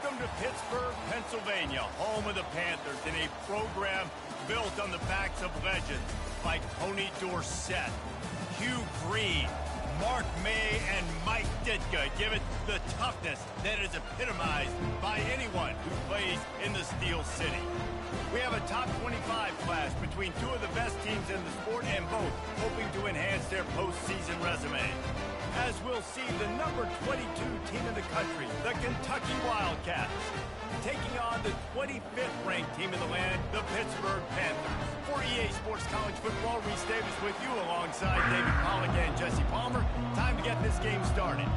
Welcome to Pittsburgh, Pennsylvania, home of the Panthers, in a program built on the backs of legends like Tony Dorsett, Hugh Green, Mark May, and Mike Ditka. Give it the toughness that is epitomized by anyone who plays in the Steel City. We have a top 25 class between two of the best teams in the sport, and both hoping to enhance their postseason resume. As we'll see, the number 22 team in the country, the Kentucky Wildcats, taking on the 25th ranked team in the land, the Pittsburgh Panthers. For EA Sports College Football, Reese Davis with you alongside David Pollack and Jesse Palmer. Time to get this game started.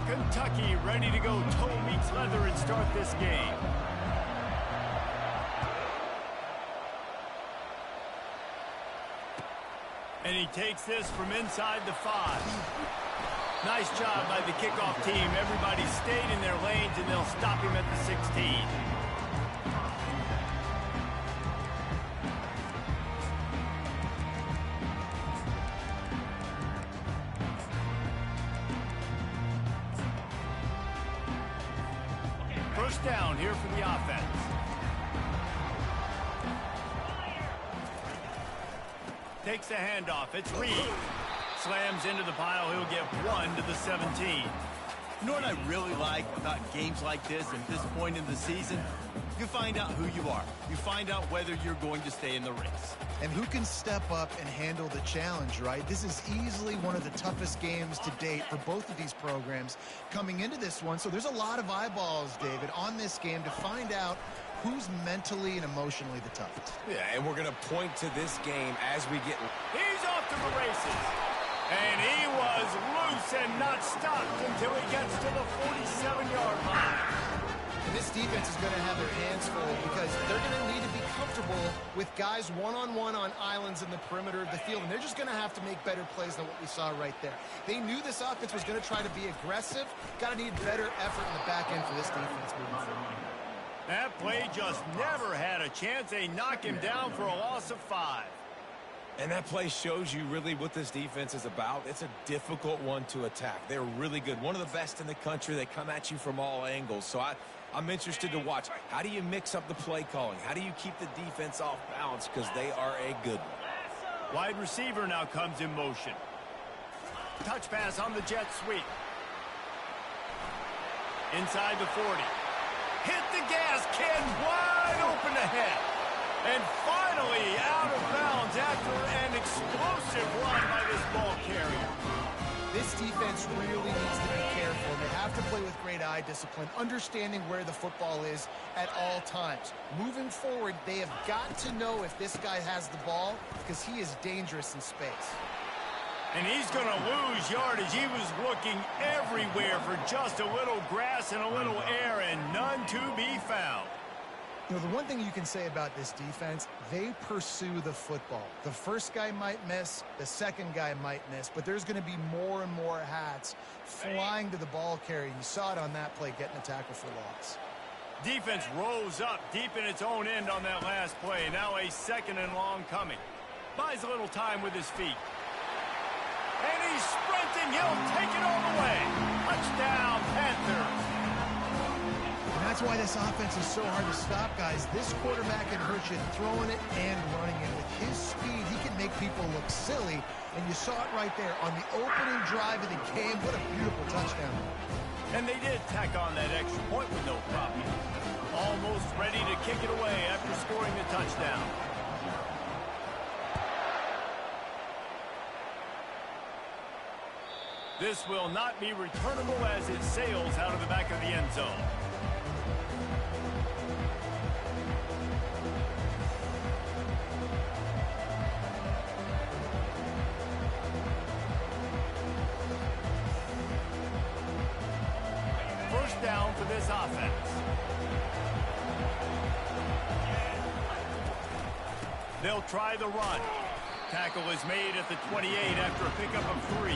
Kentucky ready to go toe meets leather and start this game. And he takes this from inside the 5. Nice job by the kickoff team. Everybody stayed in their lanes, and they'll stop him at the 16. First down here for the offense. Takes the handoff. It's Reed. Slams into the pile. He'll get 1 to the 17. You know what I really like about games like this at this point in the season? You find out who you are. You find out whether you're going to stay in the race. And who can step up and handle the challenge, right? This is easily one of the toughest games to date for both of these programs coming into this one. So there's a lot of eyeballs, David, on this game to find out who's mentally and emotionally the toughest. Yeah, and we're going to point to this game as we get... He's off to the races. And he was loose and not stopped until he gets to the 47-yard line. And this defense is going to have their hands full because they're going to need to be comfortable with guys one-on-one on islands in the perimeter of the field. And they're just going to have to make better plays than what we saw right there. They knew this offense was going to try to be aggressive. Got to need better effort in the back end for this defense moving forward. That play just never had a chance. They knock him down for a loss of 5. And that play shows you really what this defense is about. It's a difficult one to attack. They're really good. One of the best in the country. They come at you from all angles. So I'm interested to watch. How do you mix up the play calling? How do you keep the defense off balance? Because they are a good one. Wide receiver now comes in motion. Touch pass on the jet sweep. Inside the 40. Hit the gas, Ken, wide open ahead. And finally out of bounds after an explosive run by this ball carrier. This defense really needs to be careful. They have to play with great eye discipline, understanding where the football is at all times. Moving forward, they have got to know if this guy has the ball because he is dangerous in space. And he's going to lose yardage. He was looking everywhere for just a little grass and a little air, and none to be found. You know, the one thing you can say about this defense, they pursue the football. The first guy might miss, the second guy might miss, but there's going to be more and more hats flying to the ball carrier. You saw it on that play, getting a tackle for loss. Defense rose up deep in its own end on that last play. Now a second and long coming. Buys a little time with his feet. And he's sprinting. He'll take it all the way. Touchdown, Panthers. And that's why this offense is so hard to stop, guys. This quarterback can hurt you throwing it and running it. With his speed, he can make people look silly. And you saw it right there on the opening drive of the game. What a beautiful touchdown. And they did tack on that extra point with no problem. Almost ready to kick it away after scoring the touchdown. This will not be returnable as it sails out of the back of the end zone. First down for this offense. They'll try the run. Tackle is made at the 28 after a pickup of 3.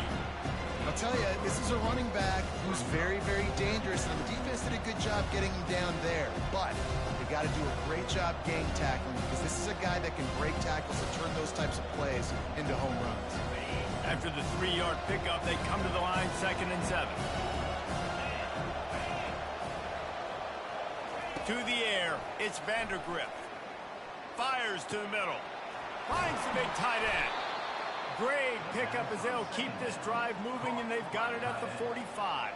I'll tell you, this is a running back who's very, very dangerous, and the defense did a good job getting him down there. But they got to do a great job gang tackling because this is a guy that can break tackles and turn those types of plays into home runs. After the 3-yard pickup, they come to the line, 2nd and 7. To the air, it's Vandergrift. Fires to the middle. Finds the big tight end. Great pickup as they'll keep this drive moving, and they've got it at the 45.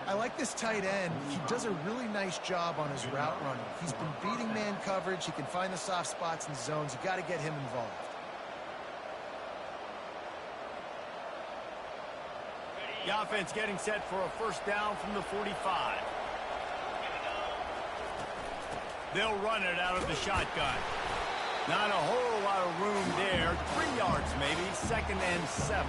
I like this tight end. He does a really nice job on his route running. He's been beating man coverage. He can find the soft spots and zones. You got to get him involved. The offense getting set for a first down from the 45. They'll run it out of the shotgun. Not a whole lot of room there. 3 yards maybe. 2nd and 7.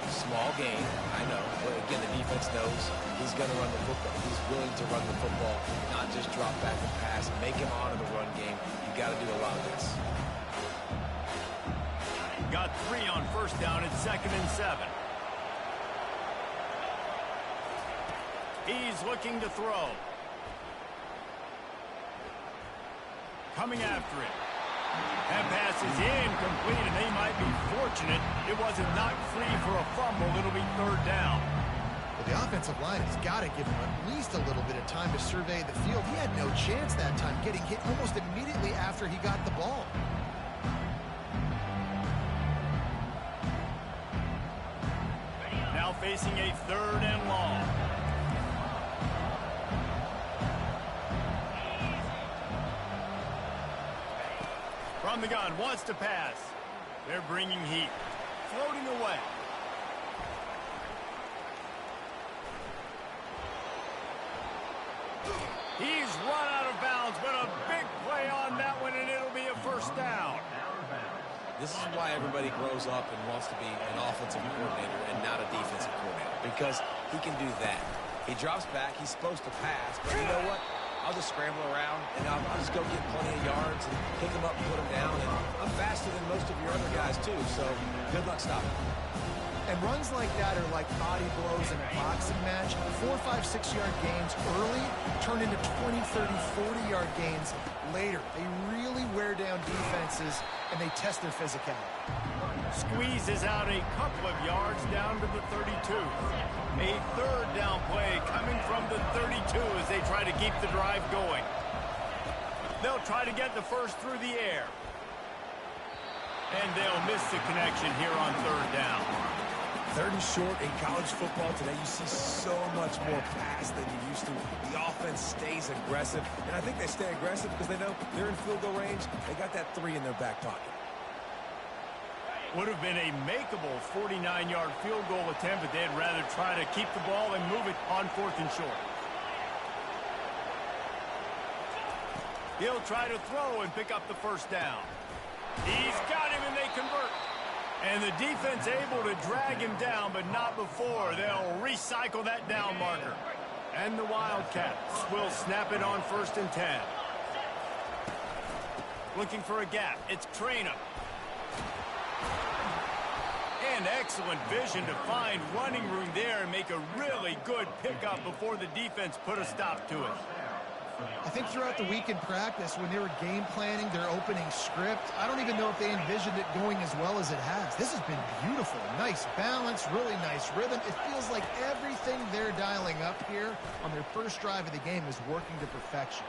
Small gain, I know. But again, the defense knows he's going to run the football. He's willing to run the football, not just drop back and pass. Make him honor the run game. You got to do a lot of this. Got 3 on first down at 2nd and 7. He's looking to throw. Coming after it. That pass is incomplete, and they might be fortunate it wasn't knocked free for a fumble. It'll be 3rd down. Well, the offensive line has got to give him at least a little bit of time to survey the field. He had no chance that time, getting hit almost immediately after he got the ball. Now facing a 3rd and long. From the gun, wants to pass. They're bringing heat. Floating away. He's run out of bounds, but a big play on that one, and it'll be a first down. This is why everybody grows up and wants to be an offensive coordinator and not a defensive coordinator, because he can do that. He drops back. He's supposed to pass, but you know what? I'll just scramble around, and I'll just go get plenty of yards and pick them up and put them down. And I'm faster than most of your other guys, too, so good luck stopping. And runs like that are like body blows in a boxing match. 4, 5, 6-yard gains early turn into 20, 30, 40-yard gains later. They really wear down defenses, and they test their physicality. Squeezes out a couple of yards down to the 32. A 3rd down play coming from the 32 as they try to keep the drive going. They'll try to get the first through the air. And they'll miss the connection here on 3rd down. 3rd and short in college football today, you see so much more pass than you used to. The offense stays aggressive, and I think they stay aggressive because they know they're in field goal range. They got that 3 in their back pocket. Would have been a makeable 49-yard field goal attempt, but they'd rather try to keep the ball and move it on 4th and short. He'll try to throw and pick up the first down. He's got him, and they convert. And the defense able to drag him down, but not before. They'll recycle that down marker. And the Wildcats will snap it on 1st and 10. Looking for a gap. It's Traynham. And excellent vision to find running room there and make a really good pickup before the defense put a stop to it. I think throughout the week in practice, when they were game planning their opening script, I don't even know if they envisioned it going as well as it has. This has been beautiful. Nice balance, really nice rhythm. It feels like everything they're dialing up here on their first drive of the game is working to perfection.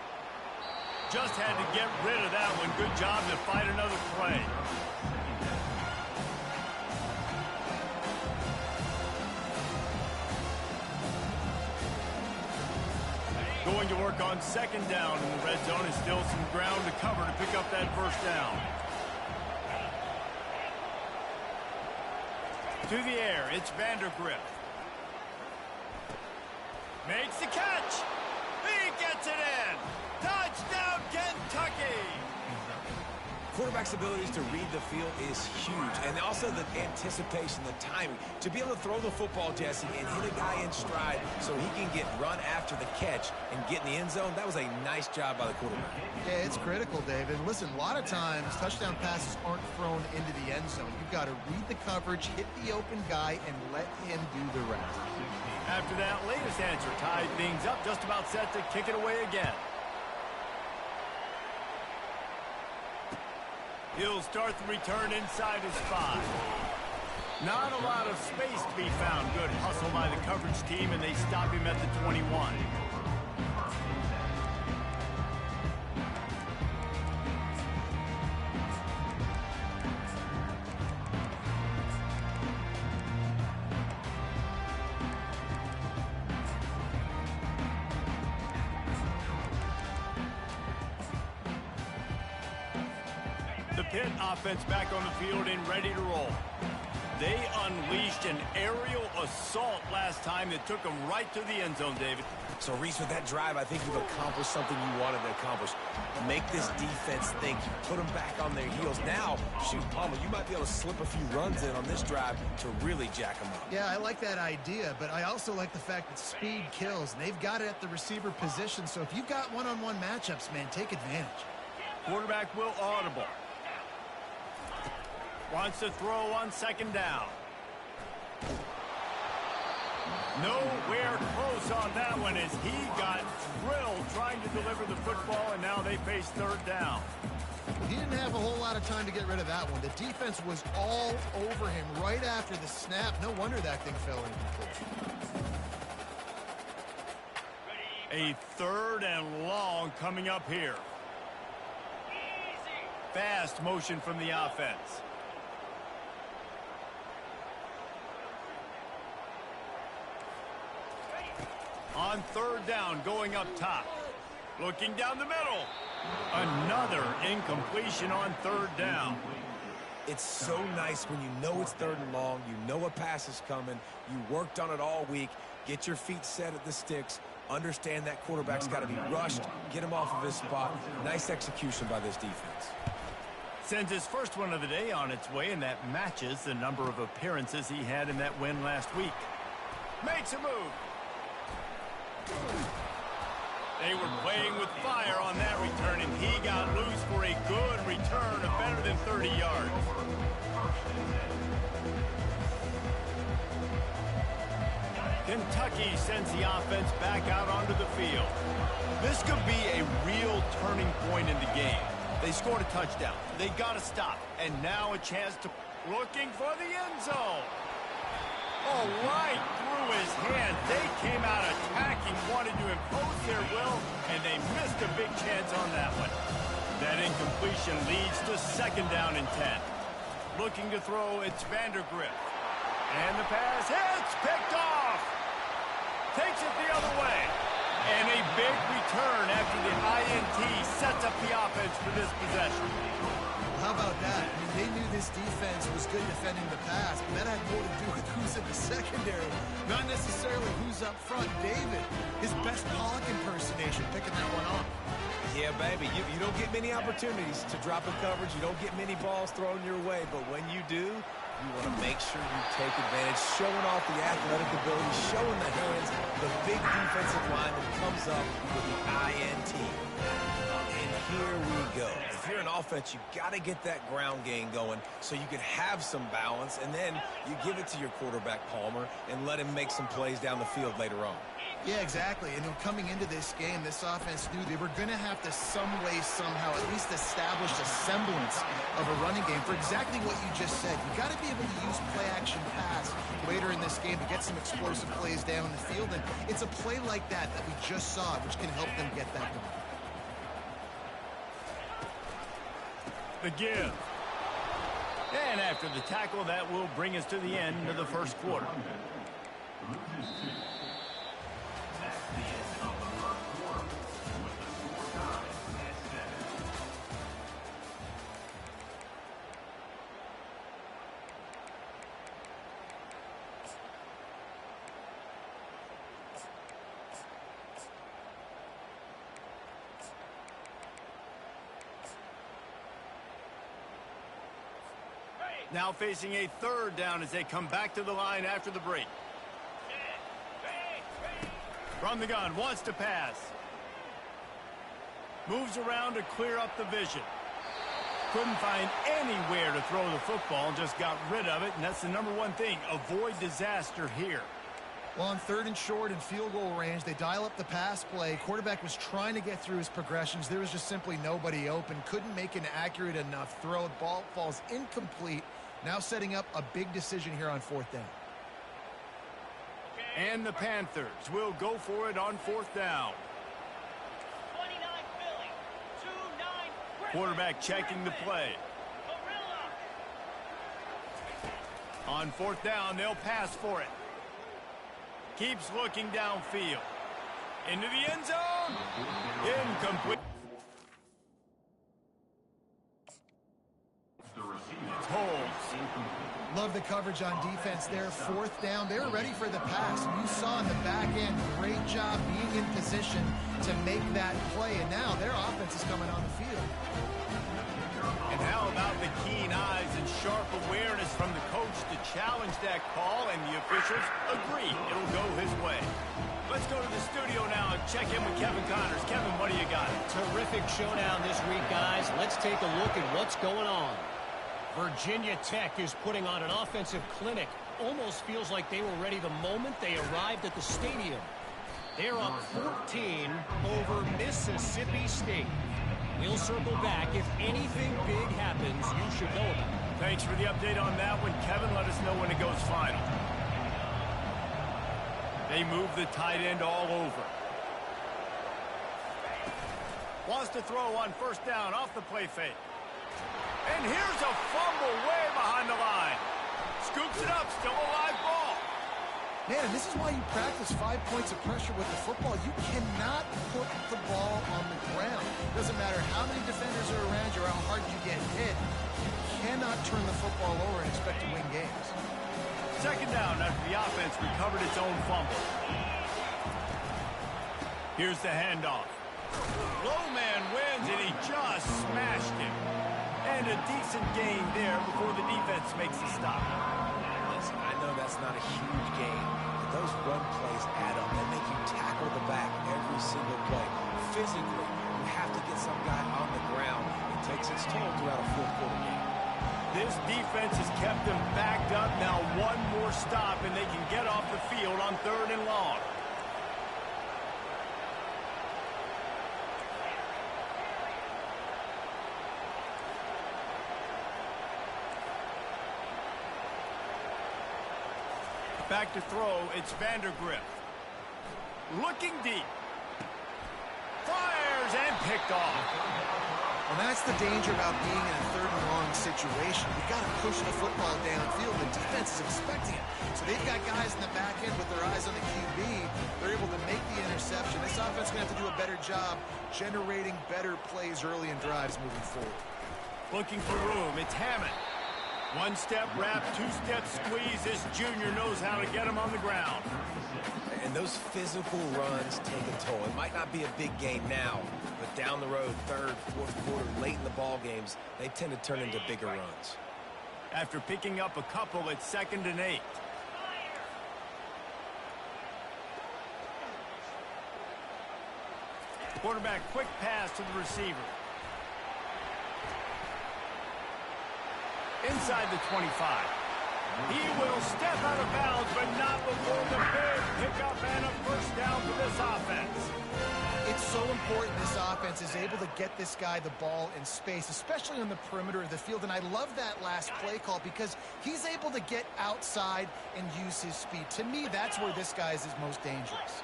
Just had to get rid of that one. Good job to fight another play. Going to work on 2nd down in the red zone. Is still some ground to cover to pick up that first down. To the air, it's Vandergrift. Makes the catch. He gets it in. Touchdown, Kentucky. Quarterback's abilities to read the field is huge, and also the anticipation, the timing. To be able to throw the football, Jesse, and hit a guy in stride so he can get run after the catch and get in the end zone, that was a nice job by the quarterback. Yeah, it's critical, David. Listen, a lot of times touchdown passes aren't thrown into the end zone. You've got to read the coverage, hit the open guy, and let him do the rest. After that latest answer, tied things up, just about set to kick it away again. He'll start the return inside his 5. Not a lot of space to be found. Good hustle by the coverage team, and they stop him at the 21. The Pitt offense back on the field and ready to roll. They unleashed an aerial assault last time that took them right to the end zone, David. So, Reese, with that drive, I think you've accomplished something you wanted to accomplish. Make this defense think. You put them back on their heels. Now, shoot, Palmer, you might be able to slip a few runs in on this drive to really jack them up. Yeah, I like that idea, but I also like the fact that speed kills, and they've got it at the receiver position. So if you've got one-on-one matchups, man, take advantage. Quarterback will audible. Wants to throw on second down. Nowhere close on that one as he got drilled trying to deliver the football, and now they face third down. He didn't have a whole lot of time to get rid of that one. The defense was all over him right after the snap. No wonder that thing fell incomplete. A third and long coming up here. Fast motion from the offense. On third down, going up top. Looking down the middle. Another incompletion on third down. It's so nice when you know it's third and long, you know a pass is coming, you worked on it all week, get your feet set at the sticks, understand that quarterback's got to be rushed, get him off of his spot. Nice execution by this defense. Sends his first one of the day on its way, and that matches the number of appearances he had in that win last week. Makes a move. They were playing with fire on that return, and he got loose for a good return of better than 30 yards. Kentucky sends the offense back out onto the field. This could be a real turning point in the game. They scored a touchdown. They got to stop, and now a chance to looking for the end zone. Oh, right through his hand. They came out attacking, wanted to impose their will, and they missed a big chance on that one. That incompletion leads to second down and 10. Looking to throw, it's Vandergrift. And the pass hits, picked off. Takes it the other way. And a big return after the INT sets up the offense for this possession. How about that? I mean, they knew this defense was good defending the pass, but that had more to do with who's in the secondary, not necessarily who's up front. David, his best Pollock impersonation, picking that one off. Yeah, baby, you don't get many opportunities to drop in coverage. You don't get many balls thrown your way, but when you do, you want to make sure you take advantage, showing off the athletic ability, showing the hands, the big defensive line that comes up with the INT. And here we go. If you're an offense, you got to get that ground game going so you can have some balance, and then you give it to your quarterback, Palmer, and let him make some plays down the field later on. Yeah, exactly. And coming into this game, this offense knew they were going to have to some way, somehow, at least establish a semblance of a running game for exactly what you just said. You got to be able to use play-action pass later in this game to get some explosive plays down the field. And it's a play like that we just saw, which can help them get that done. The give. And after the tackle, that will bring us to the end of the first quarter. Now facing a third down as they come back to the line after the break. From the gun, wants to pass. Moves around to clear up the vision. Couldn't find anywhere to throw the football, just got rid of it, and that's the number one thing. Avoid disaster here. Well, on third and short and field goal range, they dial up the pass play. Quarterback was trying to get through his progressions. There was just simply nobody open. Couldn't make an accurate enough throw. Ball falls incomplete. Now setting up a big decision here on 4th down. And the Panthers will go for it on 4th down. 29 Philly, 2-9 Quarterback checking the play. On 4th down, they'll pass for it. Keeps looking downfield. Into the end zone. Incomplete. It's holds. Love the coverage on defense there. 4th down. They were ready for the pass. You saw in the back end, great job being in position to make that play. And now their offense is coming on the field. And how about the keen eyes and sharp awareness from the coach to challenge that call, and the officials agree it'll go his way. Let's go to the studio now and check in with Kevin Connors. Kevin, what do you got? Terrific showdown this week, guys. Let's take a look at what's going on. Virginia Tech is putting on an offensive clinic. Almost feels like they were ready the moment they arrived at the stadium. They're up 14 over Mississippi State. We'll circle back. If anything big happens, you should know about it. Thanks for the update on that one, Kevin. Let us know when it goes final. They move the tight end all over. Wants to throw on 1st down off the play fake. And here's a fumble way behind the line. Scoops it up, still a live ball. Man, this is why you practice 5 points of pressure with the football. You cannot put the ball on the ground. Doesn't matter how many defenders are around you or how hard you get hit. You cannot turn the football over and expect to win games. 2nd down after the offense recovered its own fumble. Here's the handoff. Low man wins, and he just smashed him. And a decent gain there before the defense makes a stop. Listen, I know that's not a huge gain, but those run plays add up. They make you tackle the back every single play. Physically, you have to get some guy on the ground. It takes its toll throughout a 4th quarter game. This defense has kept them backed up. Now one more stop, and they can get off the field on 3rd and long. Back to throw, it's Vandergrift. Looking deep. Fires and picked off. Well, that's the danger about being in a 3rd and long situation. You've got to push the football downfield. The defense is expecting it. So they've got guys in the back end with their eyes on the QB. They're able to make the interception. This offense is going to have to do a better job generating better plays early in drives moving forward. Looking for room, it's Hammond. 1-step wrap, 2-step squeeze. This junior knows how to get him on the ground. And those physical runs take a toll. It might not be a big gain now, but down the road, 3rd, 4th quarter, late in the ball games, they tend to turn into bigger runs. After picking up a couple, it's 2nd and 8. Quarterback quick pass to the receiver. Inside the 25. He will step out of bounds, but not before the big pickup and a 1st down for this offense. It's so important this offense is able to get this guy the ball in space, especially on the perimeter of the field. And I love that last play call because he's able to get outside and use his speed. To me, that's where this guy is his most dangerous.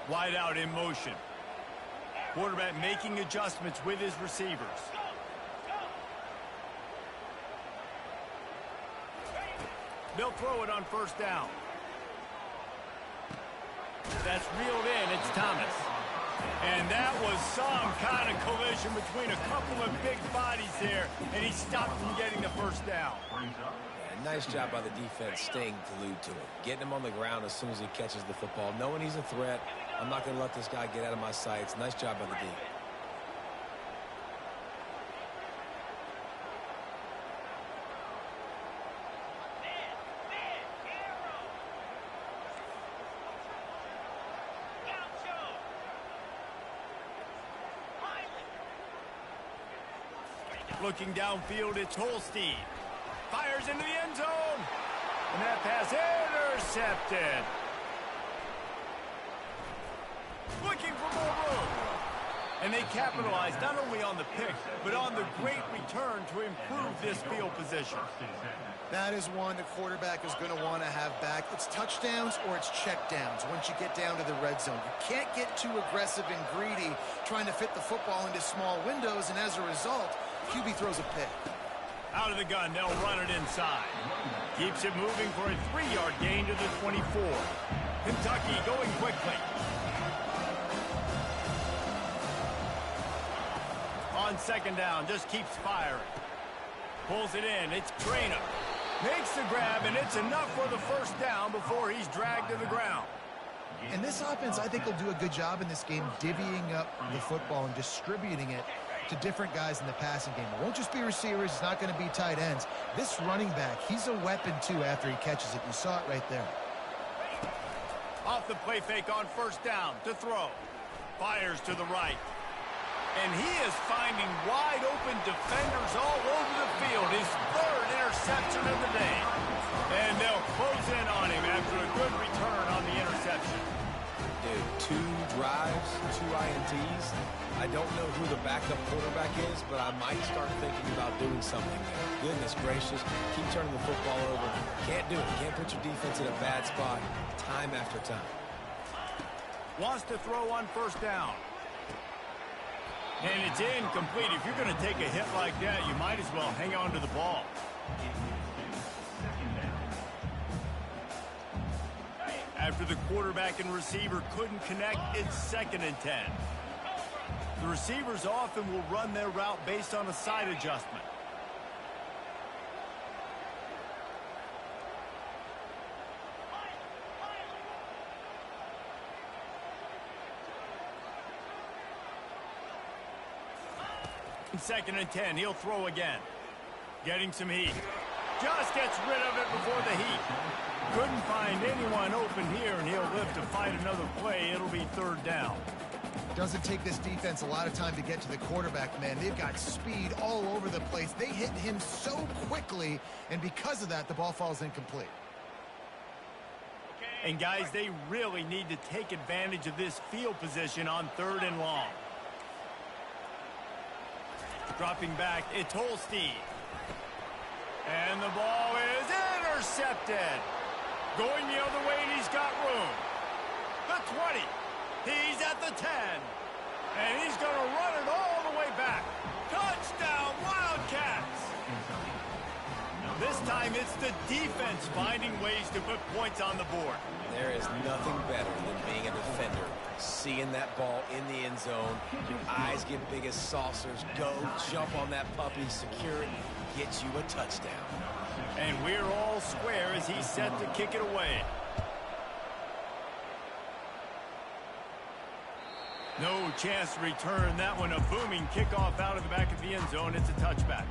Wide out in motion. Quarterback making adjustments with his receivers. They'll throw it on 1st down. That's reeled in. It's Thomas. And that was some kind of collision between a couple of big bodies there, and he stopped from getting the 1st down. Yeah, nice job by the defense staying glued to it. Getting him on the ground as soon as he catches the football. Knowing he's a threat, I'm not going to let this guy get out of my sights. Nice job by the D. Looking downfield, it's Holstein. Fires into the end zone. And that pass intercepted. Looking for more room. And And they capitalized not only on the pick, but on the great return to improve this field position. That is one the quarterback is going to want to have back. It's touchdowns or it's checkdowns once you get down to the red zone. You can't get too aggressive and greedy trying to fit the football into small windows, and as a result, QB throws a pick. Out of the gun, they'll run it inside. Keeps it moving for a 3-yard gain to the 24. Kentucky going quickly. On second down, just keeps firing. Pulls it in, it's Trainer. Makes the grab, and it's enough for the first down before he's dragged to the ground. And this offense, I think, will do a good job in this game divvying up the football and distributing it to different guys in the passing game. It won't just be receivers. It's not going to be tight ends. This running back, he's a weapon, too, after he catches it. You saw it right there. Off the play fake on first down to throw. Fires to the right. And he is finding wide-open defenders all over the field. His third interception of the day. And they'll close in on him after a good return on the interception. Dude, 2 drives, 2 INTs. I don't know who the backup quarterback is, but I might start thinking about doing something there. Goodness gracious, keep turning the football over. Can't do it. Can't put your defense in a bad spot time after time. Wants to throw on first down. And it's incomplete. If you're going to take a hit like that, you might as well hang on to the ball. After the quarterback and receiver couldn't connect, it's 2nd and 10. The receivers often will run their route based on a side adjustment. In 2nd and 10, he'll throw again. Getting some heat. Just gets rid of it before the heat. Couldn't find anyone open here, and he'll live to fight another play. It'll be 3rd down. Doesn't take this defense a lot of time to get to the quarterback, man. They've got speed all over the place. They hit him so quickly, and because of that, the ball falls incomplete. And, guys, they really need to take advantage of this field position on 3rd and long. Dropping back, it's Holstein. And the ball is intercepted. Going the other way, and he's got room. The 20. He's at the 10. And he's going to run it all the way back. Touchdown, Wildcats! This time it's the defense finding ways to put points on the board. There is nothing better than being a defender. Seeing that ball in the end zone, your eyes get big as saucers. Go, jump on that puppy, secure it, get you a touchdown. And we're all square as he's set to kick it away. No chance to return that one. A booming kickoff out of the back of the end zone. It's a touchback.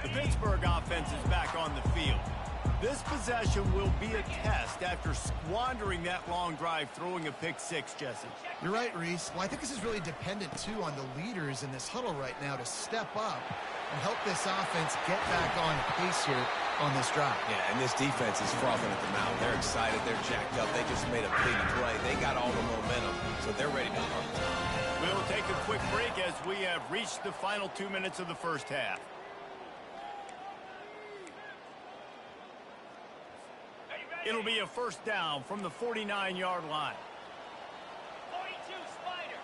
The Pittsburgh offense is back on the field. This possession will be a test after squandering that long drive, throwing a pick 6, Jesse. You're right, Reese. Well, I think this is really dependent, too, on the leaders in this huddle right now to step up and help this offense get back on pace here on this drive. Yeah, and this defense is frothing at the mouth. They're excited. They're jacked up. They just made a big play. They got all the momentum, so they're ready to start. We'll take a quick break as we have reached the final 2 minutes of the first half. It'll be a first down from the 49-yard line. 42 Spider.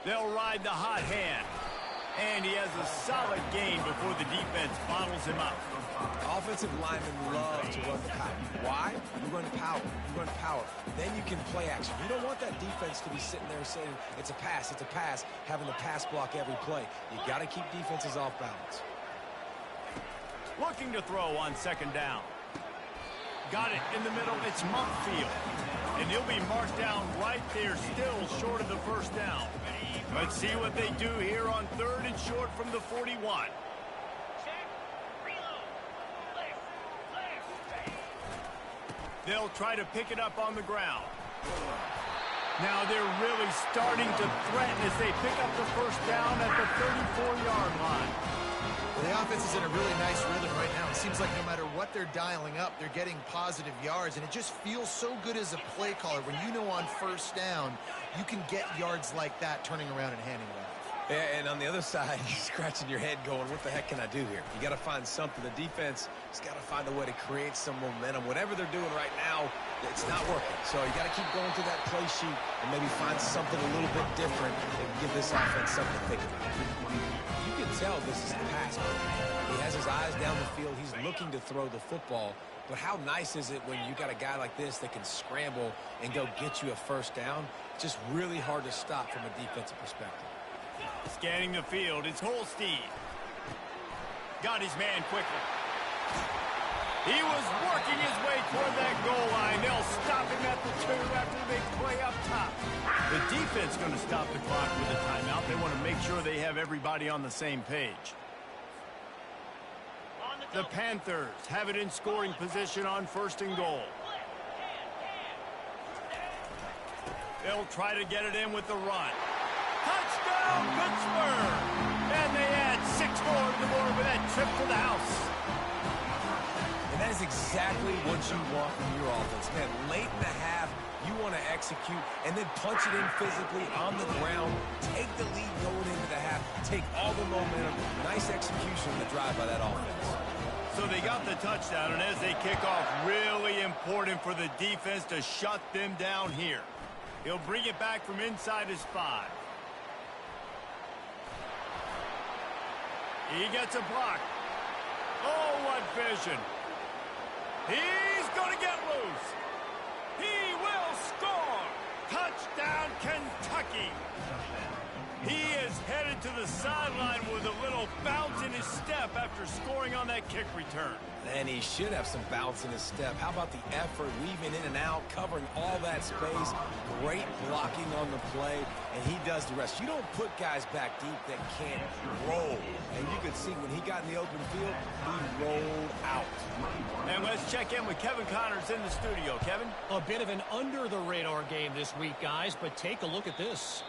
They'll ride the hot hand. And he has a solid gain before the defense bottles him up. Offensive linemen love to run the power. Why? You run power. You run power. Then you can play action. You don't want that defense to be sitting there saying, it's a pass, having to pass block every play. You got to keep defenses off balance. Looking to throw on second down. Got it in the middle. It's Mumpfield. And he'll be marked down right there, still short of the first down. Let's see what they do here on 3rd and short from the 41. Check. Reload. Clear. They'll try to pick it up on the ground. Now they're really starting to threaten as they pick up the first down at the 34-yard line. Well, the offense is in a really nice rhythm right now. It seems like no matter what they're dialing up, they're getting positive yards, and it just feels so good as a play caller when you know on first down you can get yards like that turning around and handing it off. Yeah, and on the other side, you're scratching your head going, what the heck can I do here? You got to find something. The defense has got to find a way to create some momentum. Whatever they're doing right now, it's not working. So you got to keep going through that play sheet and maybe find something a little bit different and give this offense something to think about. You can tell this is the pass play. He has his eyes down the field. He's looking to throw the football. But how nice is it when you got a guy like this that can scramble and go get you a first down? It's just really hard to stop from a defensive perspective. Scanning the field, it's Holstein. Got his man quickly. He was working his way toward that goal line. They'll stop him at the 2 after the big play up top. The defense going to stop the clock with a timeout. They want to make sure they have everybody on the same page. The Panthers have it in scoring position on 1st and goal. They'll try to get it in with the run. Touchdown, Pittsburgh! And they add 6 more to the board with that trip to the house. And that is exactly what you want from your offense. Man, late in the half, you want to execute and then punch it in physically on the ground. Take the lead going into the half. Take all the momentum. Nice execution of the drive by that offense. So they got the touchdown, and as they kick off, really important for the defense to shut them down here. He'll bring it back from inside his 5. He gets a block. Oh, what vision. He's going to get loose. He will score. Touchdown, Kentucky. He is headed to the sideline with a little bounce in his step after scoring on that kick return. And he should have some bounce in his step. How about the effort, weaving in and out, covering all that space, great blocking on the play, and he does the rest. You don't put guys back deep that can't roll. And you could see when he got in the open field, he rolled out. And let's check in with Kevin Connors in the studio. Kevin? A bit of an under-the-radar game this week, guys, but take a look at this.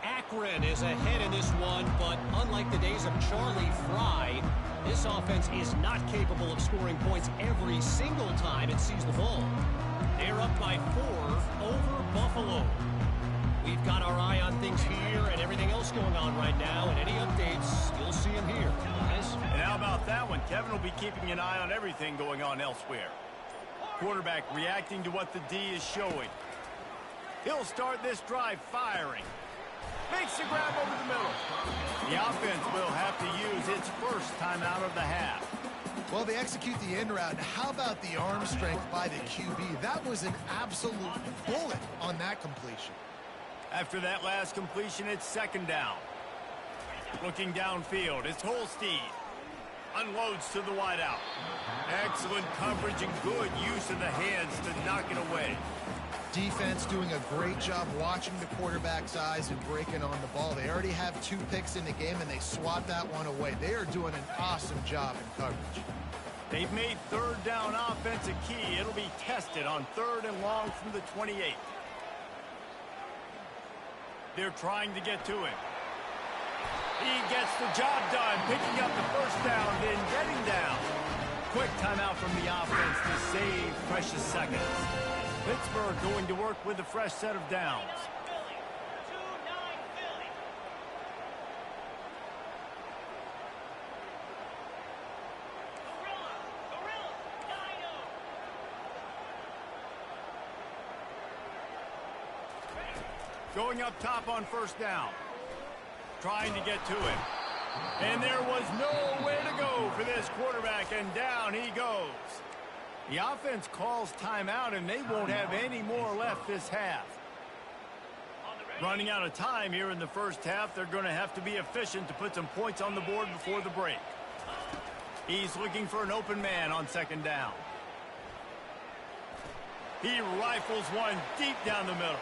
Akron is ahead in this one, but unlike the days of Charlie Fry, this offense is not capable of scoring points every single time it sees the ball. They're up by 4 over Buffalo. We've got our eye on things here and everything else going on right now, and any updates, you'll see them here, guys. And how about that one? Kevin will be keeping an eye on everything going on elsewhere. Quarterback reacting to what the D is showing. He'll start this drive firing. Makes the grab over the middle. The offense will have to use its first timeout of the half. Well, they execute the end route. How about the arm strength by the QB? That was an absolute bullet on that completion. After that last completion, it's 2nd down. Looking downfield, it's Holstein. Unloads to the wideout. Excellent coverage and good use of the hands to knock it away. Defense doing a great job watching the quarterback's eyes and breaking on the ball. They already have 2 picks in the game, and they swat that one away. They are doing an awesome job in coverage. They've made 3rd down offense a key. It'll be tested on 3rd and long from the 28. They're trying to get to him. He gets the job done, picking up the 1st down, then getting down. Quick timeout from the offense to save precious seconds. Pittsburgh going to work with a fresh set of downs. Going up top on 1st down. Trying to get to him. And there was nowhere to go for this quarterback, and down he goes. The offense calls timeout, and they won't have any more left this half. Running out of time here in the 1st half, they're going to have to be efficient to put some points on the board before the break. He's looking for an open man on 2nd down. He rifles one deep down the middle.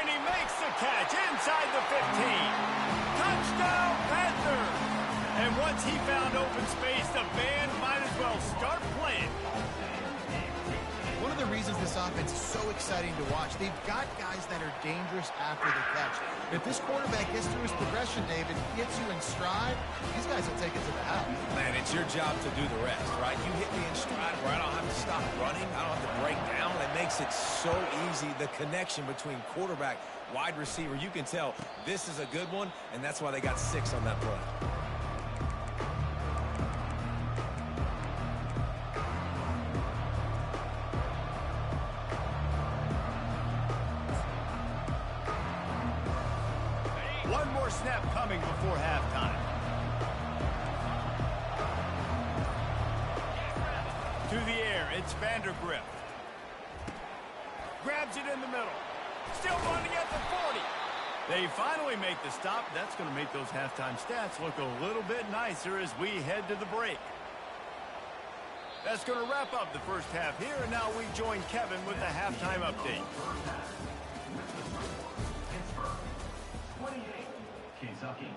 And he makes the catch inside the 15. Touchdown, Panthers! And once he found open space, the band might as well start playing. One of the reasons this offense is so exciting to watch. They've got guys that are dangerous after the catch. If this quarterback gets through his progression, David, gets you in stride, these guys will take it to the house. Man, it's your job to do the rest, right? You hit me in stride where I don't have to stop running. I don't have to break down. It makes it so easy. The connection between quarterback, wide receiver, you can tell this is a good one, and that's why they got 6 on that play. One more snap coming before halftime. To the air, it's Vandergrift. Grabs it in the middle. Still running at the 40. They finally make the stop. That's going to make those halftime stats look a little bit nicer as we head to the break. That's going to wrap up the first half here, and now we join Kevin with the halftime update. Kentucky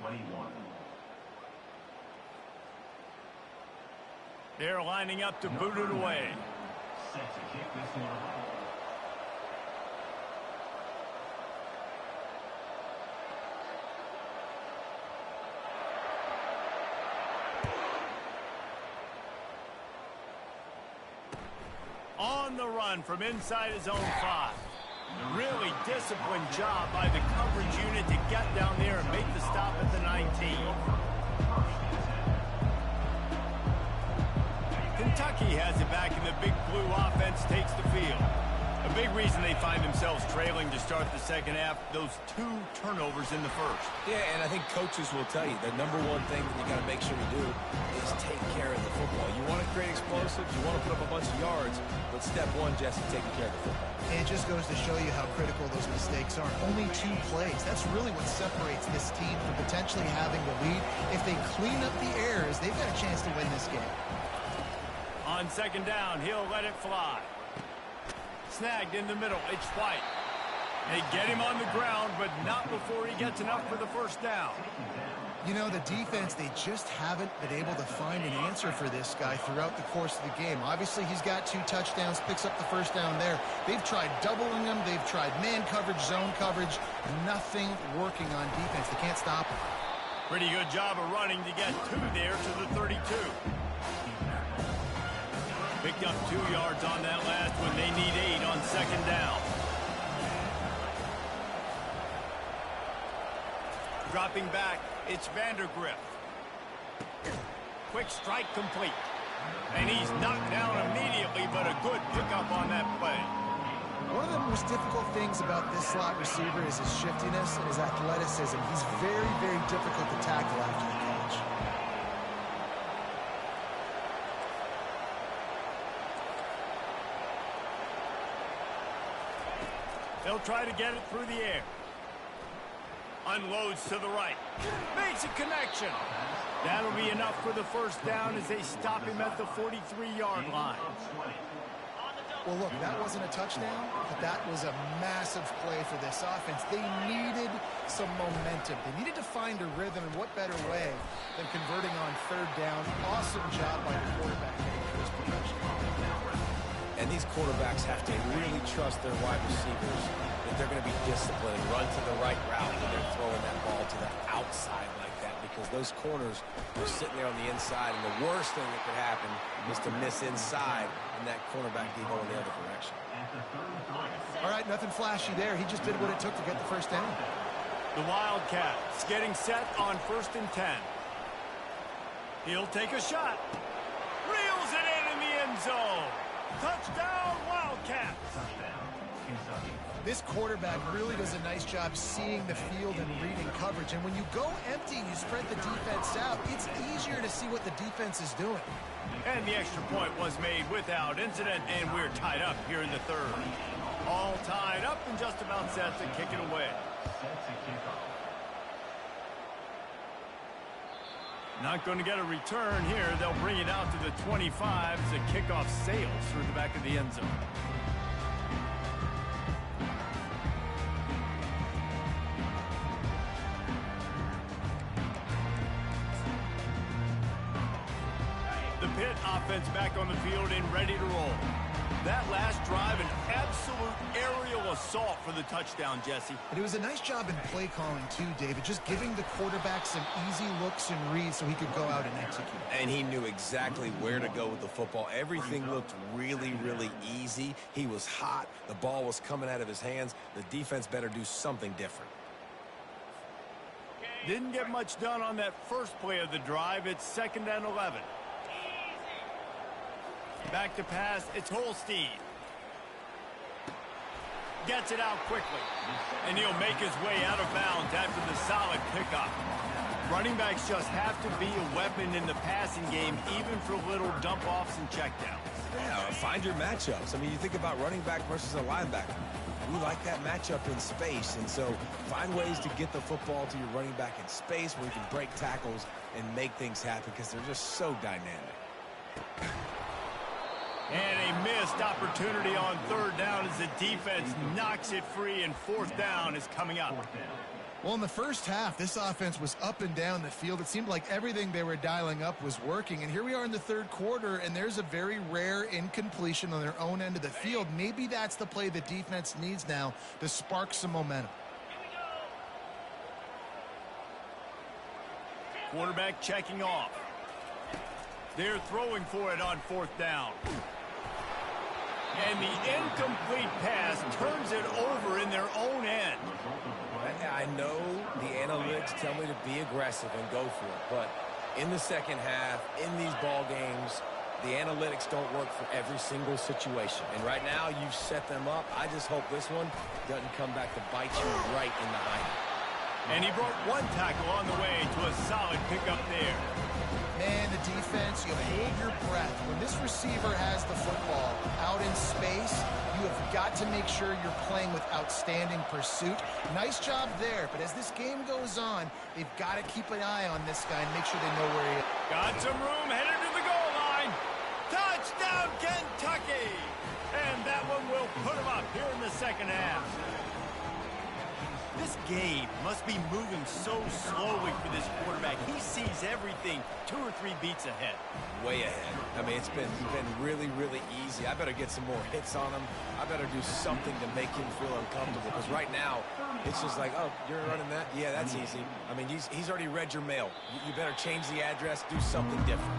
21. They're lining up to boot it away. Set to kick this one away. On the run from inside his own 5. Really disciplined job by the coverage unit to get down there and make the stop at the 19. Kentucky has it back, and the Big Blue offense takes the field. A big reason they find themselves trailing to start the second half, those 2 turnovers in the first. Yeah, and I think coaches will tell you the number one thing that you got to make sure you do is take care of the football. You want to create explosives, you want to put up a bunch of yards, but step one, Jesse, taking care of the football. And it just goes to show you how critical those mistakes are. Only 2 plays. That's really what separates this team from potentially having the lead. If they clean up the errors, they've got a chance to win this game. On second down, he'll let it fly. Snagged in the middle. It's White. They get him on the ground, but not before he gets enough for the first down. You know, the defense, they just haven't been able to find an answer for this guy throughout the course of the game. Obviously, he's got 2 touchdowns, picks up the first down there. They've tried doubling him. They've tried man coverage, zone coverage. Nothing working on defense. They can't stop him. Pretty good job of running to get 2 there to the 32. Picked up 2 yards on that last one. They need 8 on second down. Dropping back, it's Vandergrift. Quick strike complete. And he's knocked down immediately, but a good pickup on that play. One of the most difficult things about this slot receiver is his shiftiness and his athleticism. He's very, very difficult to tackle after the catch. They'll try to get it through the air. Unloads to the right. Makes a connection. That'll be enough for the first down as they stop him at the 43-yard line. Well, look, that wasn't a touchdown, but that was a massive play for this offense. They needed some momentum. They needed to find a rhythm, and what better way than converting on third down. Awesome job by the quarterback getting first progression. And these quarterbacks have to really trust their wide receivers that they're going to be disciplined, run to the right route when they're throwing that ball to the outside like that, because those corners are sitting there on the inside, and the worst thing that could happen is to miss inside and that cornerback be going the other direction. All right, nothing flashy there. He just did what it took to get the first down. The Wildcats getting set on 1st and 10. He'll take a shot. Reels it in the end zone. Touchdown, Wildcats. This quarterback really does a nice job seeing the field and reading coverage. And when you go empty and you spread the defense out, it's easier to see what the defense is doing. And the extra point was made without incident, and we're tied up here in the third. All tied up and just about set to kick it away. Not going to get a return here. They'll bring it out to the 25 as the kickoff sails through the back of the end zone. The Pitt offense back on the field and ready to roll. That last drive, an absolute aerial assault for the touchdown, Jesse. But it was a nice job in play calling too, David, just giving the quarterback some easy looks and reads so he could go out and execute. And he knew exactly where to go with the football. Everything looked really, really easy. He was hot. The ball was coming out of his hands. The defense better do something different. Didn't get much done on that first play of the drive. It's 2nd and 11. Back to pass. It's Holstein. Gets it out quickly. And he'll make his way out of bounds after the solid pickup. Running backs just have to be a weapon in the passing game, even for little dump-offs and checkdowns. Yeah, find your matchups. I mean, you think about running back versus a linebacker. We like that matchup in space, and so find ways to get the football to your running back in space where you can break tackles and make things happen because they're just so dynamic. And a missed opportunity on 3rd down as the defense knocks it free, and 4th down is coming up. Well, in the first half, this offense was up and down the field. It seemed like everything they were dialing up was working. And here we are in the 3rd quarter, and there's a very rare incompletion on their own end of the field. Maybe that's the play the defense needs now to spark some momentum. Quarterback checking off. They're throwing for it on 4th down. And the incomplete pass turns it over in their own end. I know the analytics tell me to be aggressive and go for it, but in the second half, in these ball games, the analytics don't work for every single situation. And right now, you've set them up. I just hope this one doesn't come back to bite you right in the eye. And he brought 1 tackle on the way to a solid pickup there. Man, the defense, you hold your breath. When this receiver has the football out in space, you have got to make sure you're playing with outstanding pursuit. Nice job there, but as this game goes on, they've got to keep an eye on this guy and make sure they know where he is. Got some room, headed to the goal line. Touchdown, Kentucky! And that one will put him up here in the second half. This game must be moving so slowly for this quarterback. He sees everything 2 or 3 beats ahead. Way ahead. I mean, it's been really, really easy. I better get some more hits on him. I better do something to make him feel uncomfortable. Because right now, it's just like, oh, you're running that? Yeah, that's easy. I mean, he's already read your mail. You better change the address, do something different.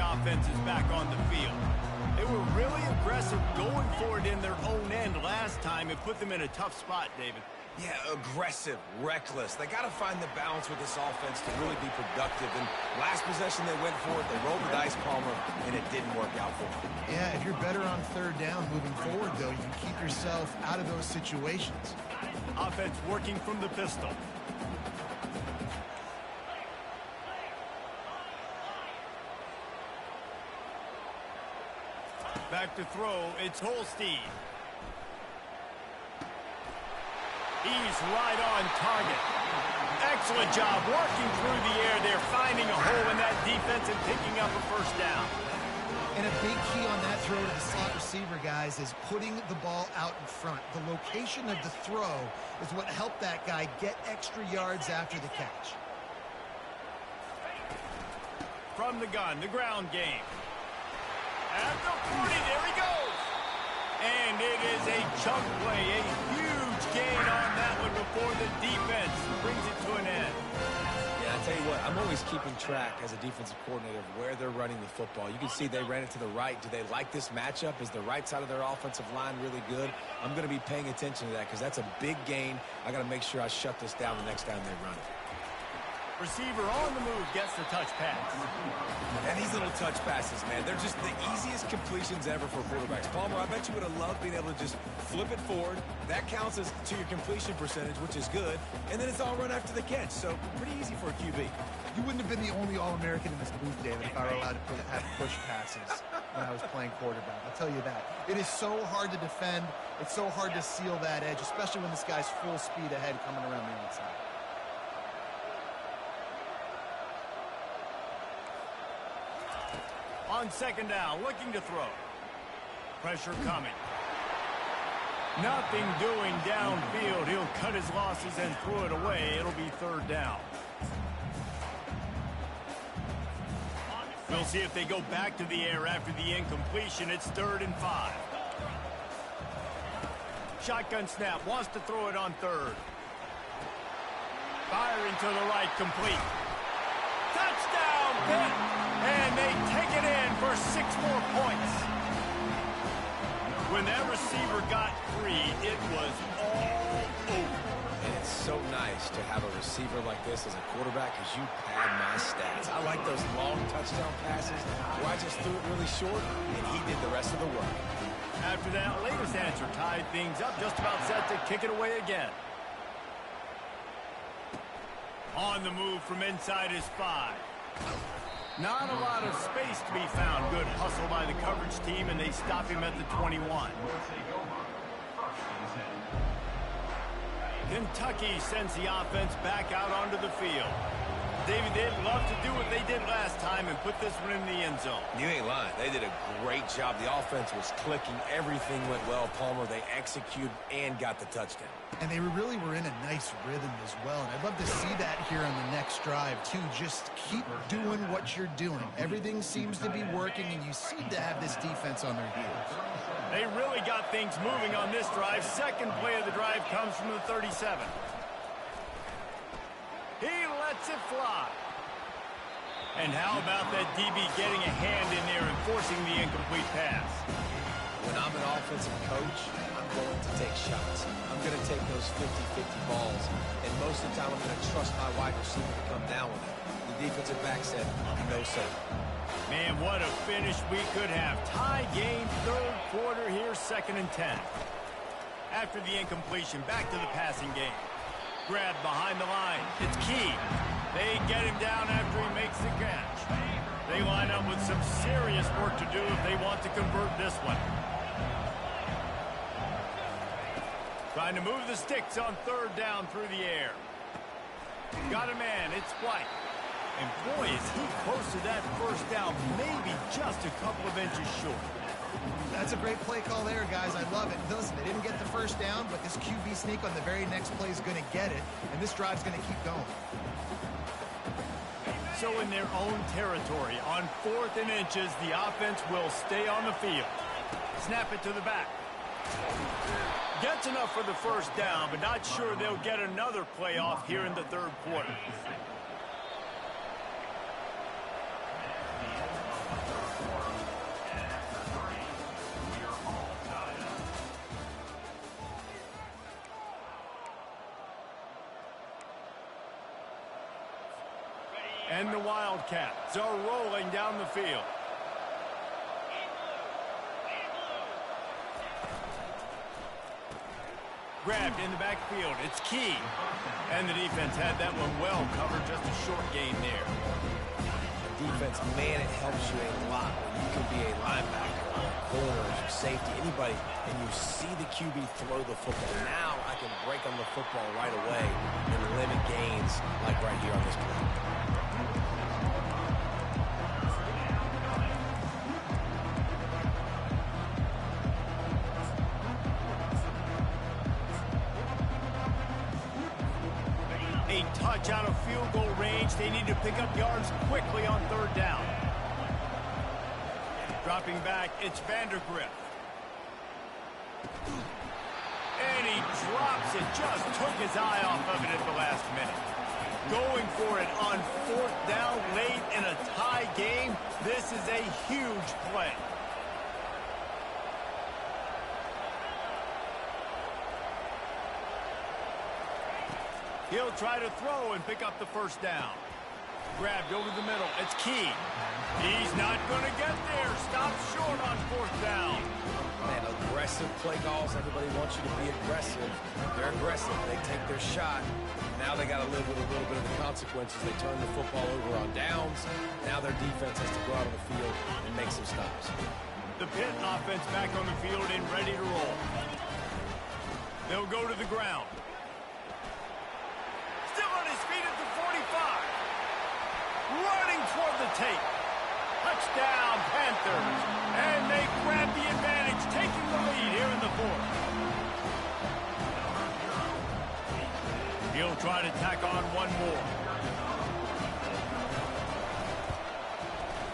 Offense is back on the field. They were really aggressive going for it in their own end last time. It put them in a tough spot, David. Yeah, aggressive, reckless. They got to find the balance with this offense to really be productive. And last possession they went for it, they rolled the dice, Palmer, and it didn't work out for them. Yeah, if you're better on 3rd down moving forward, though, you can keep yourself out of those situations. Offense working from the pistol. Back to throw, it's Holstein. He's right on target. Excellent job working through the air there, finding a hole in that defense and picking up a 1st down. And a big key on that throw to the slot receiver, guys, is putting the ball out in front. The location of the throw is what helped that guy get extra yards after the catch. From the gun, the ground game. At the 40, there he goes. And it is a chunk play, a huge gain on that one before the defense brings it to an end. Yeah, I tell you what, I'm always keeping track as a defensive coordinator of where they're running the football. You can see they ran it to the right. Do they like this matchup? Is the right side of their offensive line really good? I'm going to be paying attention to that because that's a big gain. I got to make sure I shut this down the next time they run it. Receiver on the move gets the touch pass. And these little touch passes, man, they're just the easiest completions ever for quarterbacks. Palmer, I bet you would have loved being able to just flip it forward. That counts as to your completion percentage, which is good. And then it's all run after the catch. So pretty easy for a QB. You wouldn't have been the only All-American in this booth, David, if I were allowed to have push passes when I was playing quarterback. I'll tell you that. It is so hard to defend. It's so hard to seal that edge, especially when this guy's full speed ahead coming around the outside. On 2nd down, looking to throw. Pressure coming. Nothing doing downfield. He'll cut his losses and throw it away. It'll be third down. We'll see if they go back to the air after the incompletion. It's 3rd and 5. Shotgun snap. Wants to throw it on 3rd. Firing to the right, complete. Touchdown, Pitt! And they take it in for 6 more points. When that receiver got free, it was all over. And it's so nice to have a receiver like this as a quarterback because you pad my stats. I like those long touchdown passes where I just threw it really short and he did the rest of the work. After that latest answer tied things up, just about set to kick it away again. On the move from inside his 5. Not a lot of space to be found. Good hustle by the coverage team, and they stop him at the 21. Kentucky sends the offense back out onto the field. David, they'd love to do what they did last time and put this one in the end zone. You ain't lying. They did a great job. The offense was clicking. Everything went well, Palmer. They executed and got the touchdown. And they really were in a nice rhythm as well. And I'd love to see that here on the next drive, too. Just keep doing what you're doing. Everything seems to be working, and you seem to have this defense on their heels. They really got things moving on this drive. Second play of the drive comes from the 37. He lets it fly. And how about that DB getting a hand in there and forcing the incomplete pass? When I'm an offensive coach, I'm going to take shots. I'm going to take those 50-50 balls. And most of the time, I'm going to trust my wide receiver to come down with it. The defensive back said, no, sir. Man, what a finish we could have. Tie game, 3rd quarter here, 2nd and 10. After the incompletion, back to the passing game. Grab behind the line. It's Key. They get him down after he makes the catch. They line up with some serious work to do if they want to convert this one. Trying to move the sticks on 3rd down through the air. Got a man. It's White. And boy, is he close to that first down, maybe just a couple of inches short. That's a great play call there, guys. I love it. Listen, they didn't get the first down, but this QB sneak on the very next play is going to get it, and this drive's going to keep going. So in their own territory, on 4th and inches, the offense will stay on the field. Snap it to the back. Gets enough for the first down, but not sure they'll get another play off here in the 3rd quarter. And the Wildcats are rolling down the field. Grabbed in the backfield. It's Key. And the defense had that one well covered. Just a short gain there. Defense, man, it helps you a lot when you can be a linebacker or a corner or safety, anybody, and you see the QB throw the football. Now I can break on the football right away and limit gains like right here on this play. A touch out of field goal range. They need to pick up yards quickly on 3rd down. Dropping back, it's Vandergrift. And he drops it. Just took his eye off of it at the last minute. Going for it on 4th down late in a tie game. This is a huge play. He'll try to throw and pick up the first down. Grabbed over the middle. It's Key. He's not going to get there. Stops short on 4th down. Man, aggressive play calls. Everybody wants you to be aggressive. They're aggressive. They take their shot. Now they got to live with a little bit of the consequences. They turn the football over on downs. Now their defense has to go out on the field and make some stops. The Pitt offense back on the field and ready to roll. They'll go to the ground. Still on his feet at the 45. Running toward the tape. Touchdown, Panthers. And they grab the advantage, taking the lead here in the 4th. He'll try to tack on one more.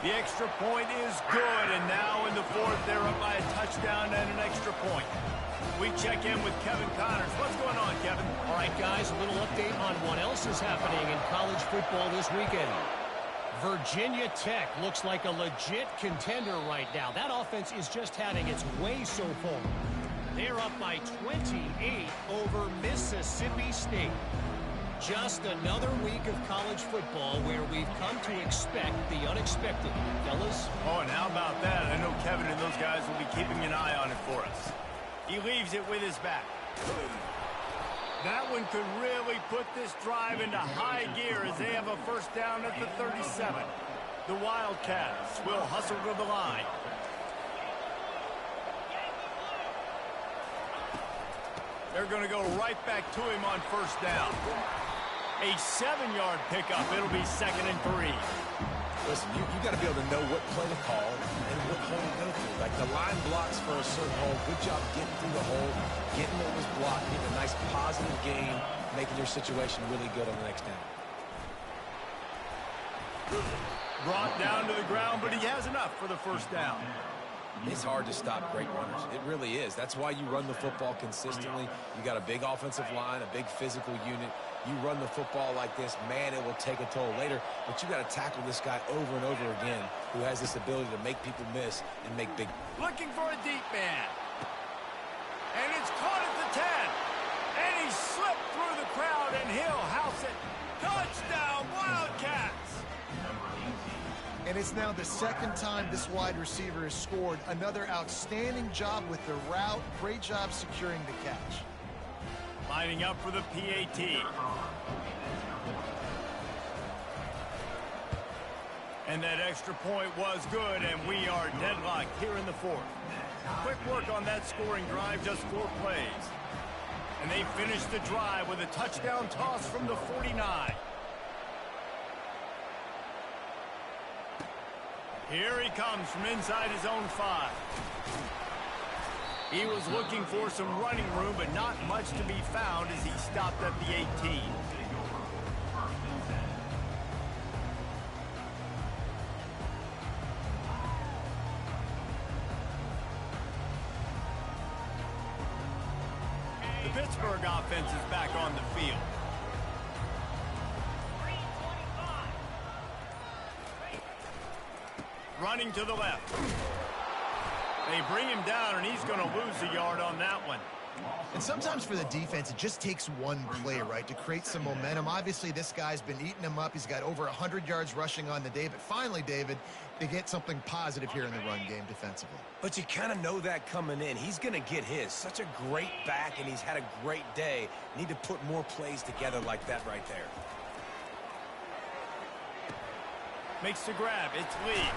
The extra point is good, and now in the fourth, they're up by a touchdown and an extra point. We check in with Kevin Connors. What's going on, Kevin? All right, guys, a little update on what else is happening in college football this weekend. Virginia Tech looks like a legit contender right now. That offense is just having its way so far. They're up by 28 over Mississippi State. Just another week of college football where we've come to expect the unexpected. Fellas? Oh, and how about that? I know Kevin and those guys will be keeping an eye on it for us. He leaves it with his back. That one could really put this drive into high gear as they have a first down at the 37. The Wildcats will hustle to the line. They're going to go right back to him on first down. A 7-yard pickup. It'll be 2nd and 3. Listen, you got to be able to know what play to call and what hole to go through. Like the line blocks for a certain hole. Good job getting through the hole, getting what was blocked, getting a nice positive gain, making your situation really good on the next down. Brought down to the ground, but he has enough for the first down. It's hard to stop great runners. It really is. That's why you run the football consistently. You got a big offensive line, a big physical unit. You run the football like this, man, it will take a toll later. But you got to tackle this guy over and over again who has this ability to make people miss and make big. Looking for a deep man. And it's caught at the 10. And he slipped through the crowd, and he'll house it. Touchdown, Wildcats! And it's now the second time this wide receiver has scored. Another outstanding job with the route. Great job securing the catch. Lining up for the PAT. And that extra point was good, and we are deadlocked here in the fourth. Quick work on that scoring drive, just 4 plays. And they finish the drive with a touchdown toss from the 49. Here he comes from inside his own 5. He was looking for some running room, but not much to be found as he stopped at the 18. The Pittsburgh offense is back on the field. Running to the left. They bring him down, and he's going to lose a yard on that one. And sometimes for the defense, it just takes one play, right, to create some momentum. Obviously, this guy's been eating him up. He's got over 100 yards rushing on the day. But finally, David, they get something positive here in the run game defensively. But you kind of know that coming in. He's going to get his. Such a great back, and he's had a great day. Need to put more plays together like that right there. Makes the grab. It's Lee.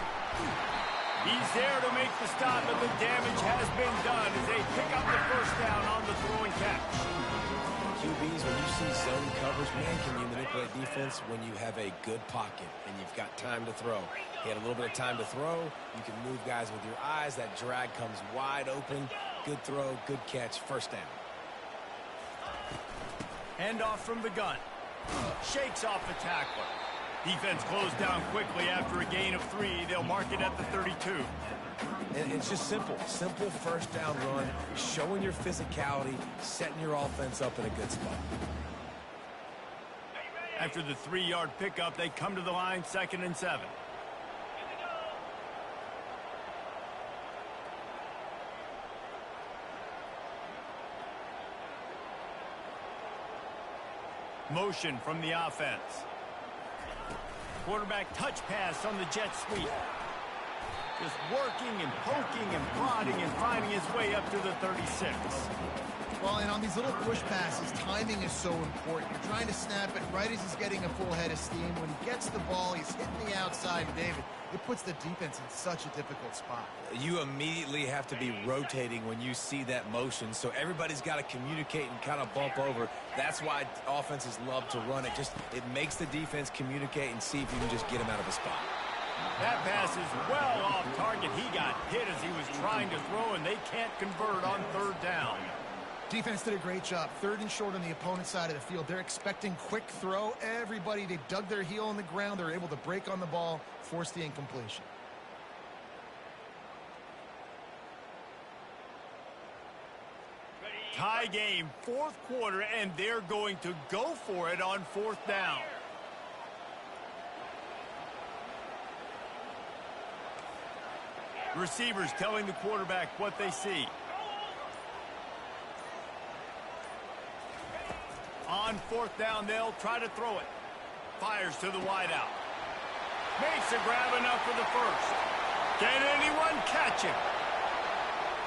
He's there to make the stop, but the damage has been done as they pick up the first down on the throw and catch. QBs, when you see zone coverage, man, can you manipulate defense when you have a good pocket and you've got time to throw? He had a little bit of time to throw. You can move guys with your eyes. That drag comes wide open. Good throw, good catch, first down. Handoff from the gun. Shakes off the tackler. Defense closed down quickly after a gain of 3. They'll mark it at the 32. And it's just simple first down run, showing your physicality, setting your offense up in a good spot. After the 3-yard pickup, they come to the line, 2nd and 7. Motion from the offense. Quarterback touch pass on the jet sweep. Just working and poking and prodding and finding his way up to the 36. Well, and on these little push passes, timing is so important. You're trying to snap it right as he's getting a full head of steam. When he gets the ball, he's hitting the outside, David. It puts the defense in such a difficult spot. You immediately have to be rotating when you see that motion, so everybody's got to communicate and kind of bump over. That's why offenses love to run it. It makes the defense communicate and see if you can just get him out of a spot. That pass is well off target. He got hit as he was trying to throw, and they can't convert on 3rd down. Defense did a great job. 3rd and short on the opponent's side of the field. They're expecting quick throw. Everybody, they dug their heel on the ground. They're able to break on the ball, force the incompletion. Tie game, 4th quarter, and they're going to go for it on 4th down. Receivers telling the quarterback what they see. On 4th down, they'll try to throw it. Fires to the wideout. Makes a grab enough for the first. Can anyone catch him?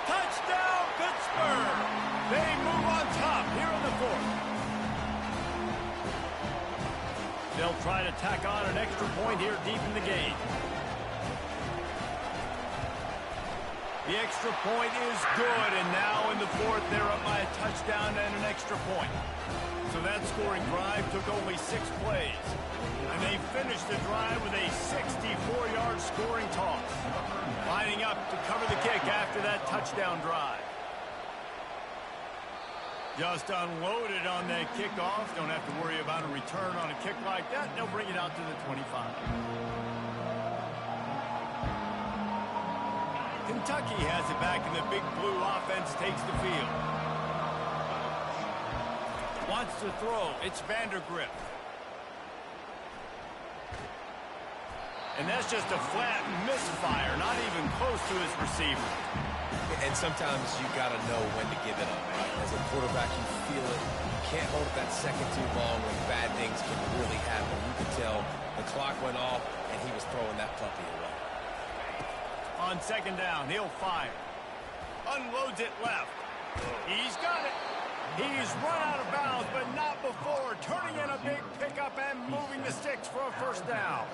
Touchdown, Pittsburgh! They move on top here in the 4th. They'll try to tack on an extra point here deep in the game. The extra point is good, and now in the 4th, they're up by a touchdown and an extra point. So that scoring drive took only 6 plays. And they finished the drive with a 64-yard scoring toss. Lining up to cover the kick after that touchdown drive. Just unloaded on that kickoff. Don't have to worry about a return on a kick like that. They'll bring it out to the 25. Kentucky has it back, and the Big Blue offense takes the field. Wants to throw. It's Vandergrift. And that's just a flat misfire, not even close to his receiver. And sometimes you got to know when to give it up, right? As a quarterback, you feel it. You can't hold it that second too long when bad things can really happen. You could tell the clock went off, and he was throwing that puppy away. On 2nd down, he'll fire. Unloads it left. He's got it. He's run out of bounds, but not before turning in a big pickup and moving the sticks for a 1st down.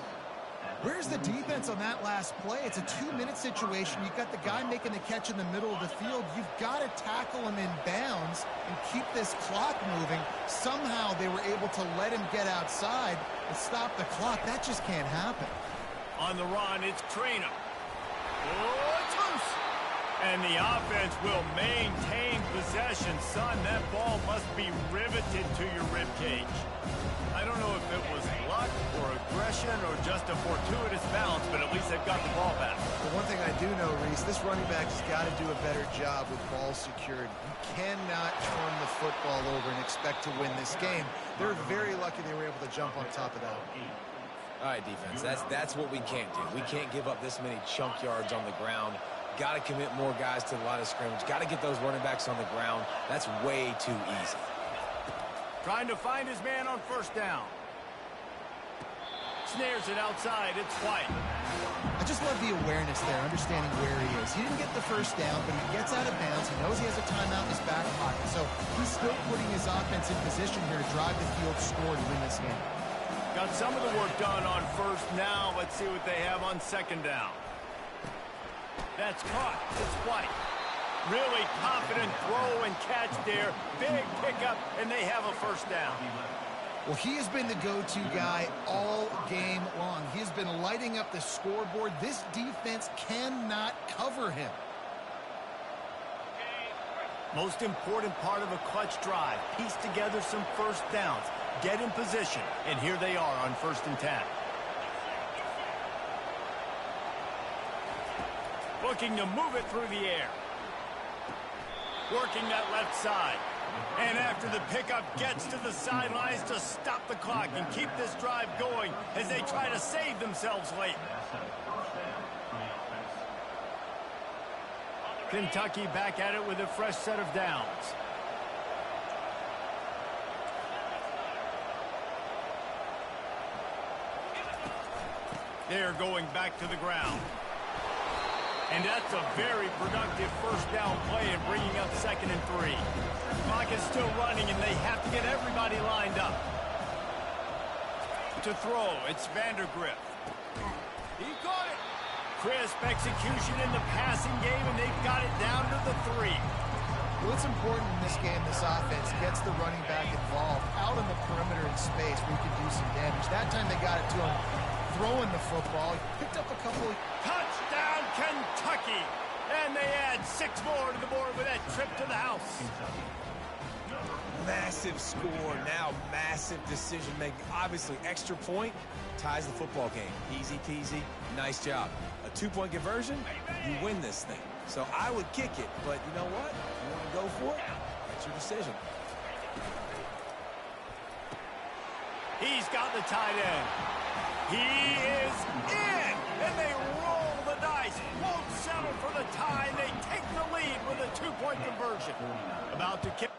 Where's the defense on that last play? It's a 2-minute situation. You've got the guy making the catch in the middle of the field. You've got to tackle him in bounds and keep this clock moving. Somehow they were able to let him get outside and stop the clock. That just can't happen. On the run, it's Traynor. Oh, it's loose. And the offense will maintain possession. Son, that ball must be riveted to your ribcage. I don't know if it was luck or aggression or just a fortuitous bounce, but at least they've got the ball back. The one thing I do know, Reese, this running back's got to do a better job with ball secured. You cannot turn the football over and expect to win this game. They're very lucky they were able to jump on top of that. All right, defense, that's what we can't do. We can't give up this many chunk yards on the ground. Got to commit more guys to the line of scrimmage. Got to get those running backs on the ground. That's way too easy. Trying to find his man on 1st down. Snares it outside. It's White. I just love the awareness there, understanding where he is. He didn't get the 1st down, but he gets out of bounds. He knows he has a timeout in his back pocket. So he's still putting his offense in position here to drive the field, score, and win this game. Got some of the work done on 1st. Now let's see what they have on 2nd down. That's caught. It's White. Really confident throw and catch there. Big pickup, and they have a 1st down. Well, he has been the go-to guy all game long. He has been lighting up the scoreboard. This defense cannot cover him. Most important part of a clutch drive. Piece together some 1st downs. Get in position, and here they are on 1st and 10. Looking to move it through the air. Working that left side. And after the pickup, gets to the sidelines to stop the clock and keep this drive going as they try to save themselves late. Kentucky back at it with a fresh set of downs. They're going back to the ground. And that's a very productive 1st down play and bringing up 2nd and 3. Clock is still running, and they have to get everybody lined up. To throw, it's Vandergrift. He caught it. Crisp execution in the passing game, and they've got it down to the 3. Well, it's important in this game, this offense gets the running back involved out in the perimeter in space where he can do some damage. That time they got it to him throwing the football. He picked up a couple of... Touchdown, Kentucky! And they add 6 more to the board with that trip to the house. massive score, now massive decision-making. Obviously, extra point ties the football game. Easy peasy, nice job. A 2-point conversion, you win this thing. So I would kick it, but you know what? You want to go for it? That's your decision. He's got the tight end. He is in, and they roll the dice. Won't settle for the tie. They take the lead with a 2-point conversion. About to kick.